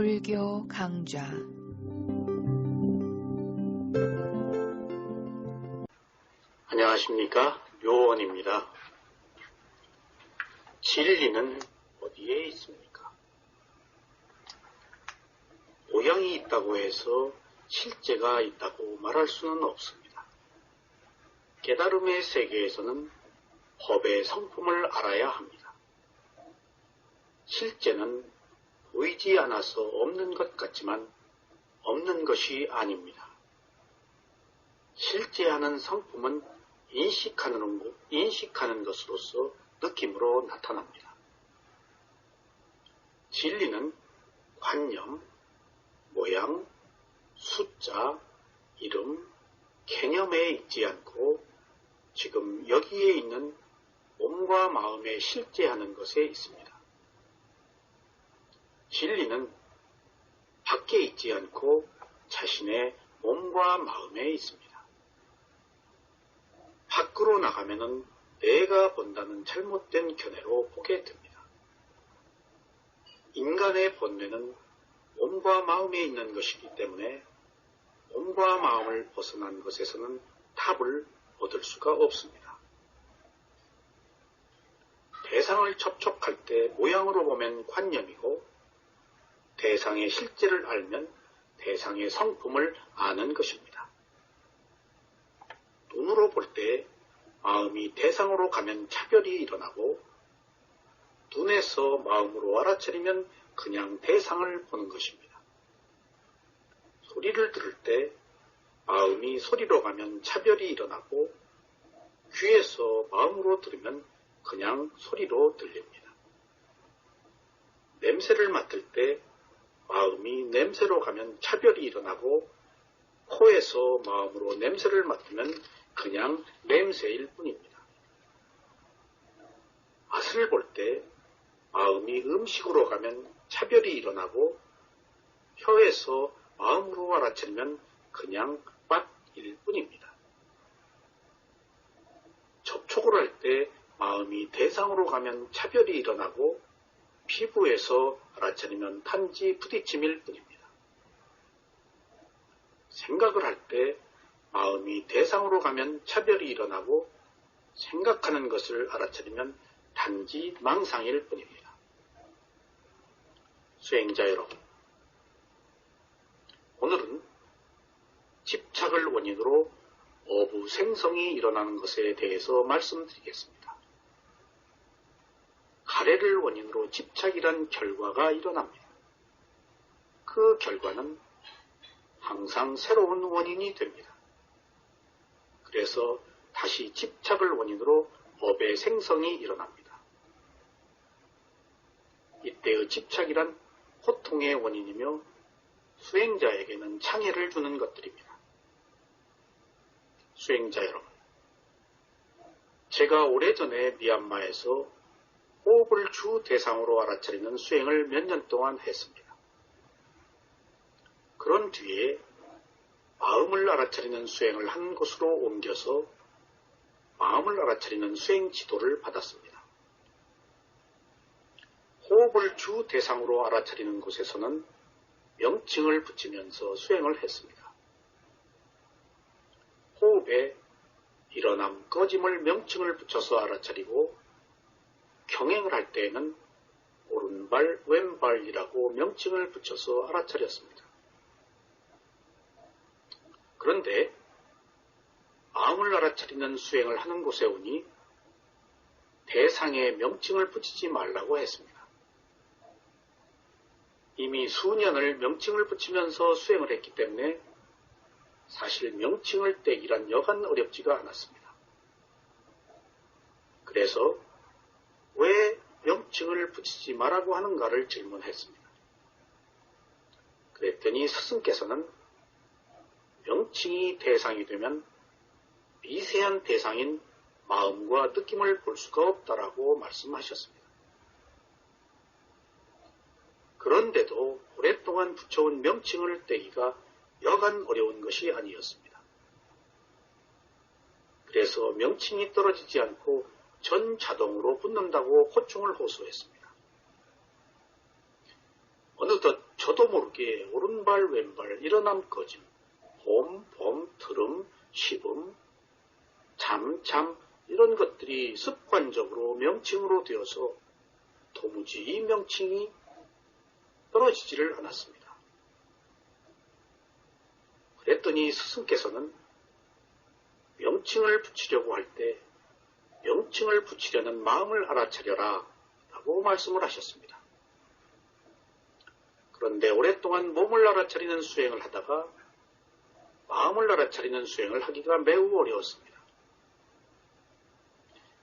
불교 강좌 안녕하십니까? 묘원입니다. 진리는 어디에 있습니까? 모양이 있다고 해서 실제가 있다고 말할 수는 없습니다. 깨달음의 세계에서는 법의 성품을 알아야 합니다. 실제는 보이지 않아서 없는 것 같지만 없는 것이 아닙니다. 실제하는 성품은 인식하는 것으로서 느낌으로 나타납니다. 진리는 관념, 모양, 숫자, 이름, 개념에 있지 않고 지금 여기에 있는 몸과 마음에 실제하는 것에 있습니다. 진리는 밖에 있지 않고 자신의 몸과 마음에 있습니다. 밖으로 나가면은 내가 본다는 잘못된 견해로 보게 됩니다. 인간의 본뇌는 몸과 마음에 있는 것이기 때문에 몸과 마음을 벗어난 것에서는 답을 얻을 수가 없습니다. 대상을 접촉할 때 모양으로 보면 관념이고 대상의 실제를 알면 대상의 성품을 아는 것입니다. 눈으로 볼 때 마음이 대상으로 가면 차별이 일어나고 눈에서 마음으로 알아차리면 그냥 대상을 보는 것입니다. 소리를 들을 때 마음이 소리로 가면 차별이 일어나고 귀에서 마음으로 들으면 그냥 소리로 들립니다. 냄새를 맡을 때 마음이 냄새로 가면 차별이 일어나고 코에서 마음으로 냄새를 맡으면 그냥 냄새일 뿐입니다. 맛을 볼 때 마음이 음식으로 가면 차별이 일어나고 혀에서 마음으로 알아차리면 그냥 맛일 뿐입니다. 접촉을 할 때 마음이 대상으로 가면 차별이 일어나고 피부에서 알아차리면 탄지 부딪힘일 뿐입니다. 생각을 할 때 마음이 대상으로 가면 차별이 일어나고 생각하는 것을 알아차리면 단지 망상일 뿐입니다. 수행자 여러분, 오늘은 집착을 원인으로 어부 생성이 일어나는 것에 대해서 말씀드리겠습니다. 가래를 원인으로 집착이란 결과가 일어납니다. 그 결과는 항상 새로운 원인이 됩니다. 그래서 다시 집착을 원인으로 업의 생성이 일어납니다. 이때의 집착이란 고통의 원인이며 수행자에게는 창해를 주는 것들입니다. 수행자 여러분, 제가 오래전에 미얀마에서 호흡을 주 대상으로 알아차리는 수행을 몇 년 동안 했습니다. 그런 뒤에 마음을 알아차리는 수행을 한 곳으로 옮겨서 마음을 알아차리는 수행 지도를 받았습니다. 호흡을 주 대상으로 알아차리는 곳에서는 명칭을 붙이면서 수행을 했습니다. 호흡에 일어남, 꺼짐을 명칭을 붙여서 알아차리고 경행을 할 때에는 오른발, 왼발이라고 명칭을 붙여서 알아차렸습니다. 그런데 마음을 알아차리는 수행을 하는 곳에 오니 대상에 명칭을 붙이지 말라고 했습니다. 이미 수년을 명칭을 붙이면서 수행을 했기 때문에 사실 명칭을 떼기란 여간 어렵지가 않았습니다. 그래서 왜 명칭을 붙이지 말라고 하는가를 질문했습니다. 그랬더니 스승께서는 명칭이 대상이 되면 미세한 대상인 마음과 느낌을 볼 수가 없다라고 말씀하셨습니다. 그런데도 오랫동안 붙여온 명칭을 떼기가 여간 어려운 것이 아니었습니다. 그래서 명칭이 떨어지지 않고 전 자동으로 붙는다고 호충을 호소했습니다. 어느덧 저도 모르게 오른발 왼발 일어남 꺼짐, 봄, 트름, 시분, 잠 이런 것들이 습관적으로 명칭으로 되어서 도무지 이 명칭이 떨어지지를 않았습니다. 그랬더니 스승께서는 명칭을 붙이려고 할 때 명칭을 붙이려는 마음을 알아차려라 라고 말씀을 하셨습니다. 그런데 오랫동안 몸을 알아차리는 수행을 하다가 마음을 알아차리는 수행을 하기가 매우 어려웠습니다.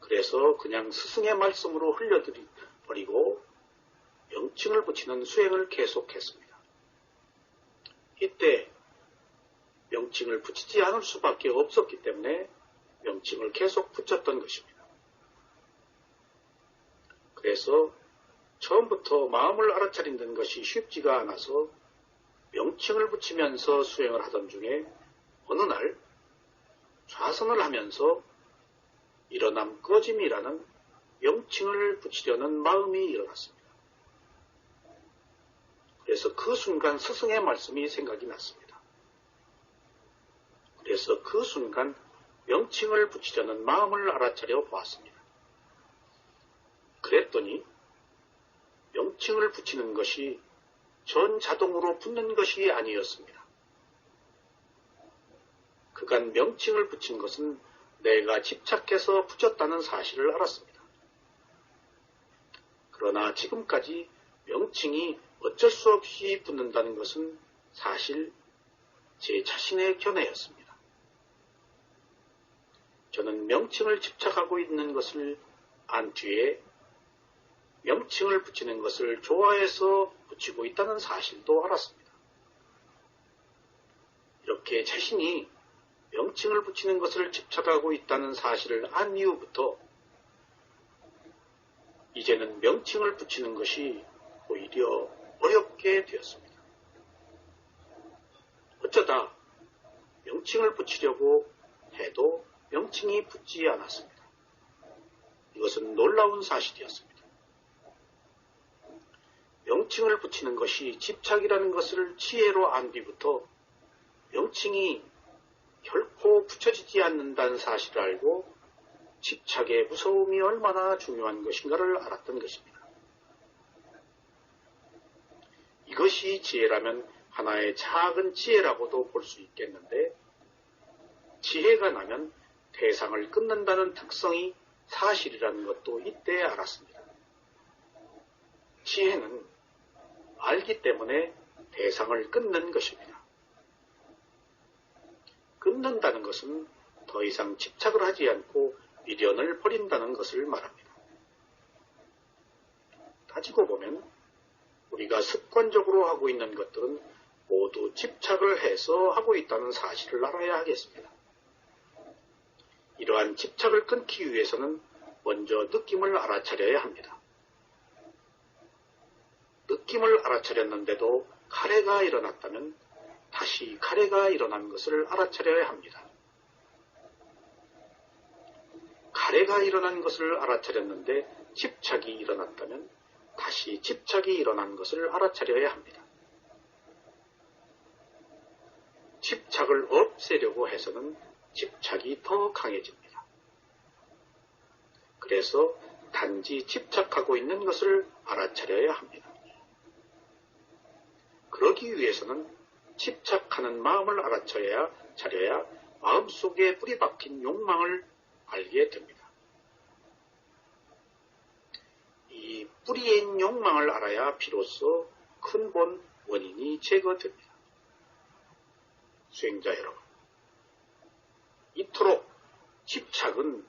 그래서 그냥 스승의 말씀으로 흘려버리고 명칭을 붙이는 수행을 계속했습니다. 이때 명칭을 붙이지 않을 수밖에 없었기 때문에 명칭을 계속 붙였던 것입니다. 그래서 처음부터 마음을 알아차리는 것이 쉽지가 않아서 명칭을 붙이면서 수행을 하던 중에 어느 날 좌선을 하면서 일어남 꺼짐이라는 명칭을 붙이려는 마음이 일어났습니다. 그래서 그 순간 스승의 말씀이 생각이 났습니다. 그래서 그 순간 명칭을 붙이려는 마음을 알아차려 보았습니다. 그랬더니 명칭을 붙이는 것이 전 자동으로 붙는 것이 아니었습니다. 그간 명칭을 붙인 것은 내가 집착해서 붙였다는 사실을 알았습니다. 그러나 지금까지 명칭이 어쩔 수 없이 붙는다는 것은 사실 제 자신의 견해였습니다. 저는 명칭을 집착하고 있는 것을 안 뒤에 명칭을 붙이는 것을 좋아해서 붙이고 있다는 사실도 알았습니다. 이렇게 자신이 명칭을 붙이는 것을 집착하고 있다는 사실을 안 이후부터 이제는 명칭을 붙이는 것이 오히려 어렵게 되었습니다. 어쩌다 명칭을 붙이려고 해도 명칭이 붙지 않았습니다. 이것은 놀라운 사실이었습니다. 명칭을 붙이는 것이 집착이라는 것을 지혜로 안 뒤부터 명칭이 결코 붙여지지 않는다는 사실을 알고 집착의 무서움이 얼마나 중요한 것인가를 알았던 것입니다. 이것이 지혜라면 하나의 작은 지혜라고도 볼 수 있겠는데 지혜가 나면 대상을 끊는다는 특성이 사실이라는 것도 이때 알았습니다. 지혜는 알기 때문에 대상을 끊는 것입니다. 끊는다는 것은 더 이상 집착을 하지 않고 미련을 버린다는 것을 말합니다. 따지고 보면 우리가 습관적으로 하고 있는 것들은 모두 집착을 해서 하고 있다는 사실을 알아야 하겠습니다. 이러한 집착을 끊기 위해서는 먼저 느낌을 알아차려야 합니다. 느낌을 알아차렸는데도 가래가 일어났다면 다시 가래가 일어난 것을 알아차려야 합니다. 가래가 일어난 것을 알아차렸는데 집착이 일어났다면 다시 집착이 일어난 것을 알아차려야 합니다. 집착을 없애려고 해서는 집착이 더 강해집니다. 그래서 단지 집착하고 있는 것을 알아차려야 합니다. 그러기 위해서는 집착하는 마음을 알아차려야 마음속에 뿌리 박힌 욕망을 알게 됩니다. 이 뿌리인 욕망을 알아야 비로소 근본 원인이 제거됩니다. 수행자 여러분, 이토록 집착은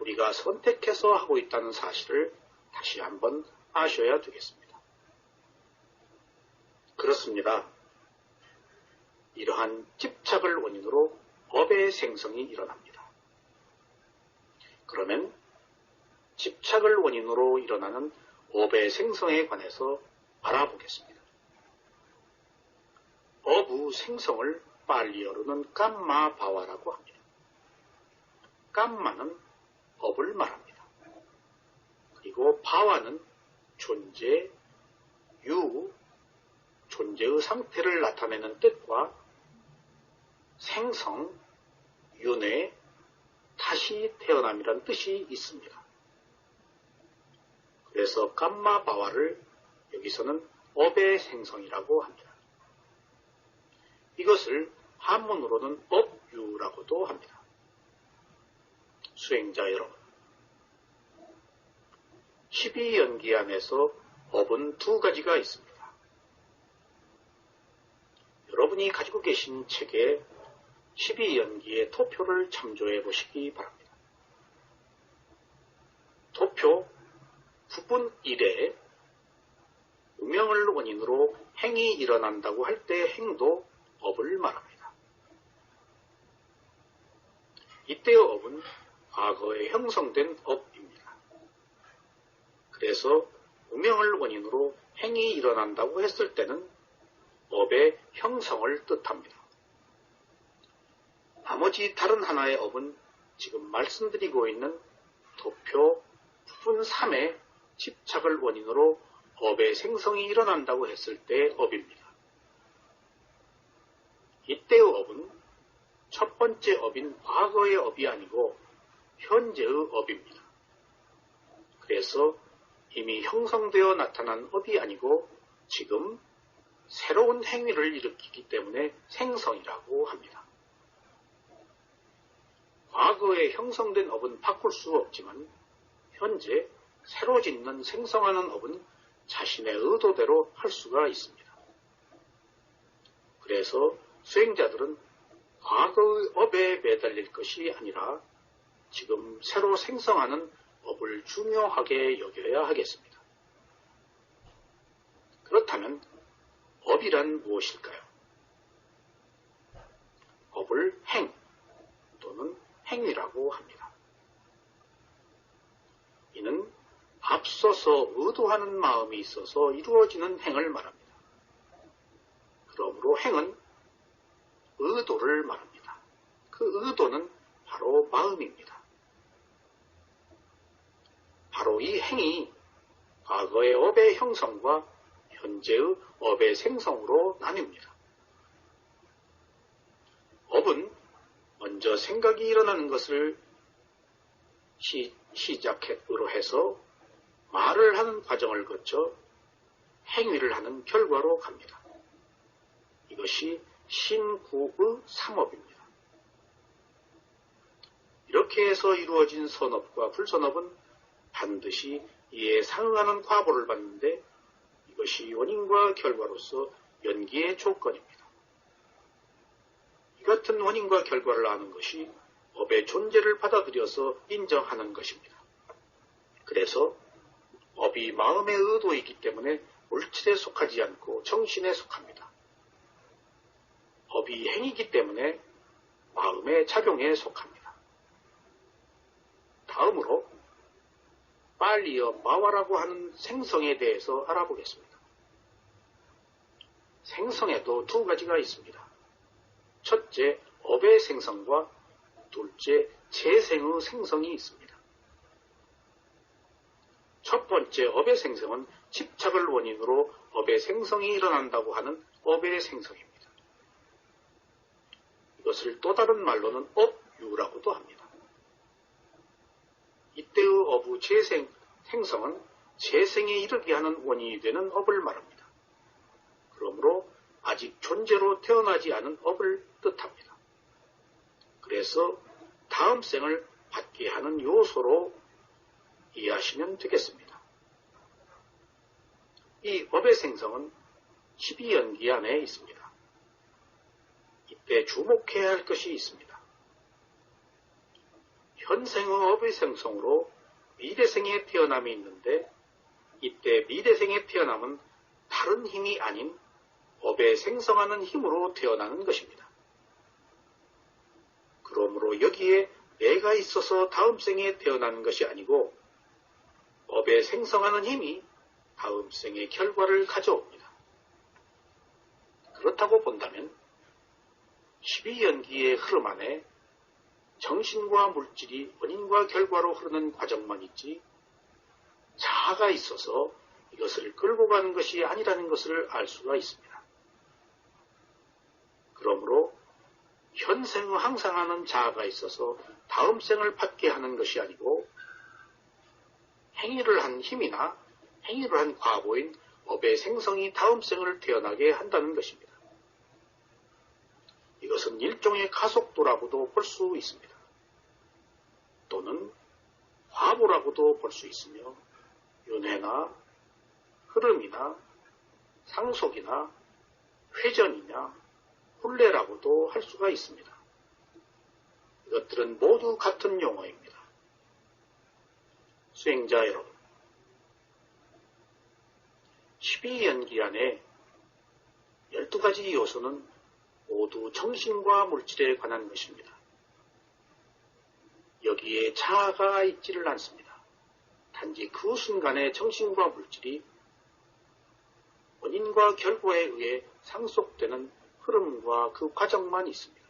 우리가 선택해서 하고 있다는 사실을 다시 한번 아셔야 되겠습니다. 그렇습니다. 이러한 집착을 원인으로 업의 생성이 일어납니다. 그러면 집착을 원인으로 일어나는 업의 생성에 관해서 알아보겠습니다. 업의 생성을 빨리어로는 깜마바와라고 합니다. 깜마는 업을 말합니다. 그리고 바와는 존재, 유, 존재의 상태를 나타내는 뜻과 생성, 윤회, 다시 태어남이란 뜻이 있습니다. 그래서 감마 바와를 여기서는 업의 생성이라고 합니다. 이것을 한문으로는 업유라고도 합니다. 수행자 여러분, 12연기 안에서 업은 두 가지가 있습니다. 여러분이 가지고 계신 책에 12연기의 토표를 참조해 보시기 바랍니다. 토표 부분 1에 음영을 원인으로 행이 일어난다고 할 때 행도 업을 말합니다. 이때의 업은 과거에 형성된 업입니다. 그래서 음영을 원인으로 행이 일어난다고 했을 때는 업의 형성을 뜻합니다. 나머지 다른 하나의 업은 지금 말씀드리고 있는 도표 부분 3의 집착을 원인으로 업의 생성이 일어난다고 했을 때의 업입니다. 이때의 업은 첫 번째 업인 과거의 업이 아니고 현재의 업입니다. 그래서 이미 형성되어 나타난 업이 아니고 지금 새로운 행위를 일으키기 때문에 생성이라고 합니다. 과거에 형성된 업은 바꿀 수 없지만 현재 새로 짓는 생성하는 업은 자신의 의도대로 할 수가 있습니다. 그래서 수행자들은 과거의 업에 매달릴 것이 아니라 지금 새로 생성하는 업을 중요하게 여겨야 하겠습니다. 그렇다면 업이란 무엇일까요? 업을 행 또는 행위라고 합니다. 이는 앞서서 의도하는 마음이 있어서 이루어지는 행을 말합니다. 그러므로 행은 의도를 말합니다. 그 의도는 바로 마음입니다. 바로 이 행이 과거의 업의 형성과 현재의 업의 생성으로 나뉩니다. 업은 먼저 생각이 일어나는 것을 시작으로 해서 말을 하는 과정을 거쳐 행위를 하는 결과로 갑니다. 이것이 신구의 삼업입니다. 이렇게 해서 이루어진 선업과 불선업은 반드시 이에 상응하는 과보를 받는데 이것이 원인과 결과로서 연기의 조건입니다. 이 같은 원인과 결과를 아는 것이 업의 존재를 받아들여서 인정하는 것입니다. 그래서 업이 마음의 의도이기 때문에 물질에 속하지 않고 정신에 속합니다. 업이 행이기 때문에 마음의 작용에 속합니다. 다음으로 빨리어 마와라고 하는 생성에 대해서 알아보겠습니다. 생성에도 두 가지가 있습니다. 첫째, 업의 생성과 둘째, 재생의 생성이 있습니다. 첫 번째 업의 생성은 집착을 원인으로 업의 생성이 일어난다고 하는 업의 생성입니다. 이것을 또 다른 말로는 업유라고도 합니다. 이때의 업의 생성은 재생에 이르게 하는 원인이 되는 업을 말합니다. 그러므로 아직 존재로 태어나지 않은 업을 뜻합니다. 그래서 다음 생을 받게 하는 요소로 이해하시면 되겠습니다. 이 업의 생성은 12연기 안에 있습니다. 이때 주목해야 할 것이 있습니다. 현생의 업의 생성으로 미래생의 태어남이 있는데 이때 미래생의 태어남은 다른 힘이 아닌 업에 생성하는 힘으로 태어나는 것입니다. 그러므로 여기에 내가 있어서 다음 생에 태어나는 것이 아니고 업에 생성하는 힘이 다음 생의 결과를 가져옵니다. 그렇다고 본다면 12연기의 흐름 안에 정신과 물질이 원인과 결과로 흐르는 과정만 있지 자아가 있어서 이것을 끌고 가는 것이 아니라는 것을 알 수가 있습니다. 그러므로 현생의 항상하는 자아가 있어서 다음 생을 받게 하는 것이 아니고 행위를 한 힘이나 행위를 한 과보인 업의 생성이 다음 생을 태어나게 한다는 것입니다. 이것은 일종의 가속도라고도 볼 수 있습니다. 또는 과보라고도 볼 수 있으며 윤회나 흐름이나 상속이나 회전이나 혼례라고도 할 수가 있습니다. 이것들은 모두 같은 용어입니다. 수행자 여러분, 12연기 안에 12가지 요소는 모두 정신과 물질에 관한 것입니다. 여기에 자아가 있지를 않습니다. 단지 그 순간에 정신과 물질이 원인과 결과에 의해 상속되는 흐름과 그 과정만 있습니다.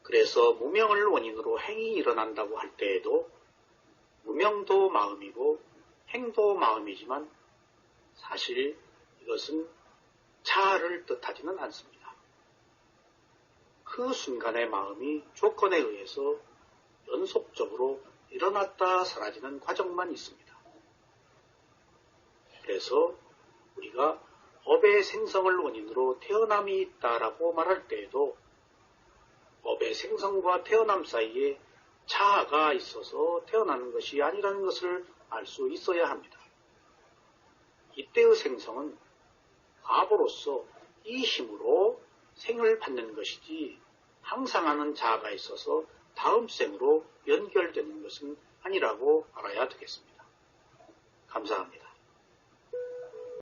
그래서 무명을 원인으로 행이 일어난다고 할 때에도 무명도 마음이고 행도 마음이지만 사실 이것은 자아를 뜻하지는 않습니다. 그 순간의 마음이 조건에 의해서 연속적으로 일어났다 사라지는 과정만 있습니다. 그래서 우리가 업의 생성을 원인으로 태어남이 있다라고 말할 때에도 업의 생성과 태어남 사이에 자아가 있어서 태어나는 것이 아니라는 것을 알 수 있어야 합니다. 이때의 생성은 과보로서 이 힘으로 생을 받는 것이지 항상하는 자아가 있어서 다음 생으로 연결되는 것은 아니라고 알아야 되겠습니다. 감사합니다.